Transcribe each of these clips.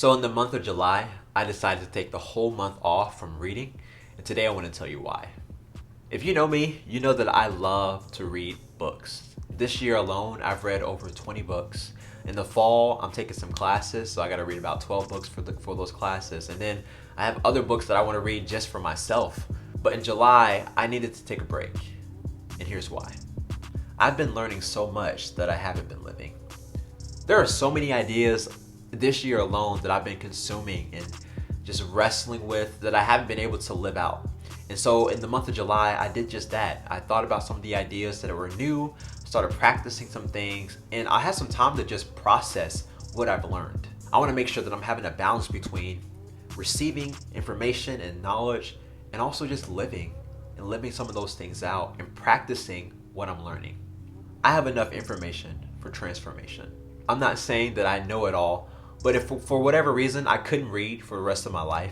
So in the month of July, I decided to take the whole month off from reading, and today I want to tell you why. If you know me, you know that I love to read books. This year alone, I've read over 20 books. In the fall, I'm taking some classes, so I got to read about 12 books for those classes. And then I have other books that I want to read just for myself. But in July, I needed to take a break. And here's why. I've been learning so much that I haven't been living. There are so many ideas this year alone that I've been consuming and just wrestling with that I haven't been able to live out. And so in the month of July, I did just that. I thought about some of the ideas that were new, started practicing some things, and I had some time to just process what I've learned. I want to make sure that I'm having a balance between receiving information and knowledge and also just living some of those things out and practicing what I'm learning. I have enough information for transformation. I'm not saying that I know it all, but if for whatever reason I couldn't read for the rest of my life,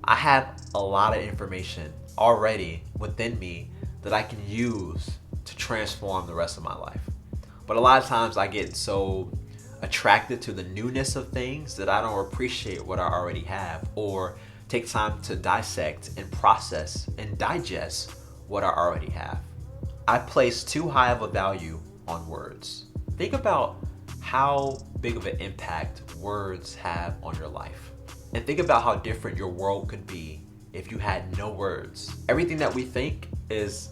I have a lot of information already within me that I can use to transform the rest of my life. But a lot of times I get so attracted to the newness of things that I don't appreciate what I already have or take time to dissect and process and digest what I already have. I place too high of a value on words. Think about how big of an impact words have on your life. And think about how different your world could be if you had no words. Everything that we think is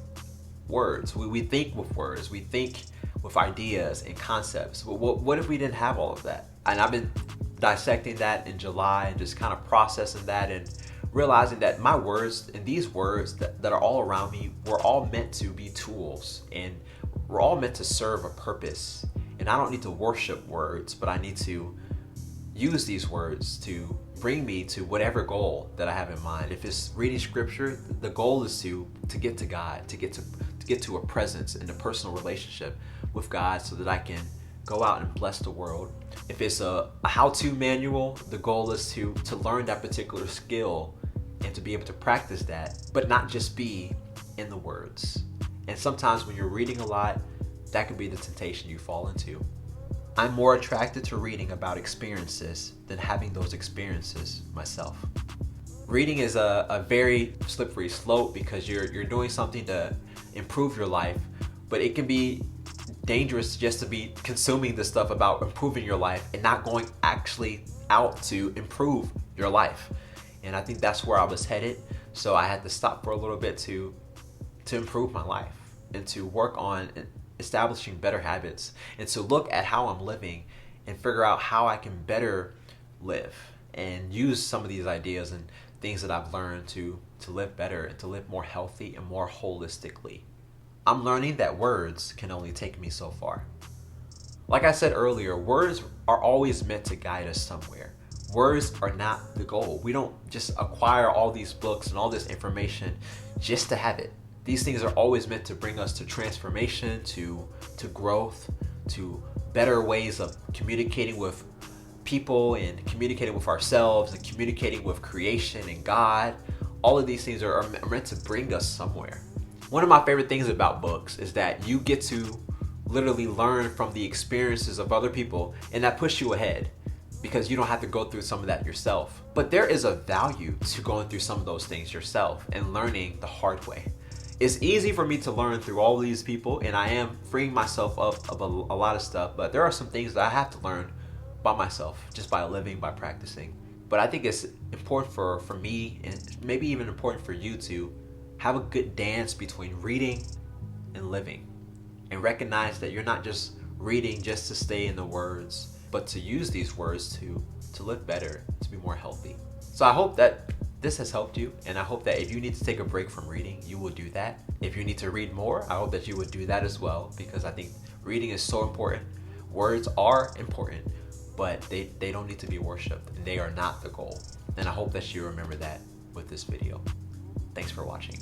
words. We think with words. We think with ideas and concepts. But what if we didn't have all of that? And I've been dissecting that in July and just kind of processing that and realizing that my words and these words that are all around me were all meant to be tools and we're all meant to serve a purpose. And I don't need to worship words, but I need to use these words to bring me to whatever goal that I have in mind. If it's reading scripture, the goal is to get to God, to get to a presence and a personal relationship with God so that I can go out and bless the world. If it's a how-to manual, the goal is to learn that particular skill and to be able to practice that, but not just be in the words. And sometimes when you're reading a lot, that could be the temptation you fall into. I'm more attracted to reading about experiences than having those experiences myself. Reading is a very slippery slope because you're doing something to improve your life, but it can be dangerous just to be consuming this stuff about improving your life and not going actually out to improve your life. And I think that's where I was headed. So I had to stop for a little bit to improve my life and to work on establishing better habits and to look at how I'm living and figure out how I can better live and use some of these ideas and things that I've learned to live better and to live more healthy and more holistically. I'm learning that words can only take me so far. Like I said earlier, words are always meant to guide us somewhere. Words are not the goal. We don't just acquire all these books and all this information just to have it. These things are always meant to bring us to transformation, to growth, to better ways of communicating with people and communicating with ourselves and communicating with creation and God. All of these things are meant to bring us somewhere. One of my favorite things about books is that you get to literally learn from the experiences of other people, and that pushes you ahead because you don't have to go through some of that yourself. But there is a value to going through some of those things yourself and learning the hard way. It's easy for me to learn through all these people, and I am freeing myself up of a lot of stuff, but there are some things that I have to learn by myself, just by living, by practicing. But I think it's important for me, and maybe even important for you, to have a good dance between reading and living, and recognize that you're not just reading just to stay in the words, but to use these words to live better, to be more healthy. So I hope that this has helped you, and I hope that if you need to take a break from reading, you will do that. If you need to read more, I hope that you would do that as well, because I think reading is so important. Words are important, but they don't need to be worshipped, and they are not the goal. And I hope that you remember that with this video. Thanks for watching.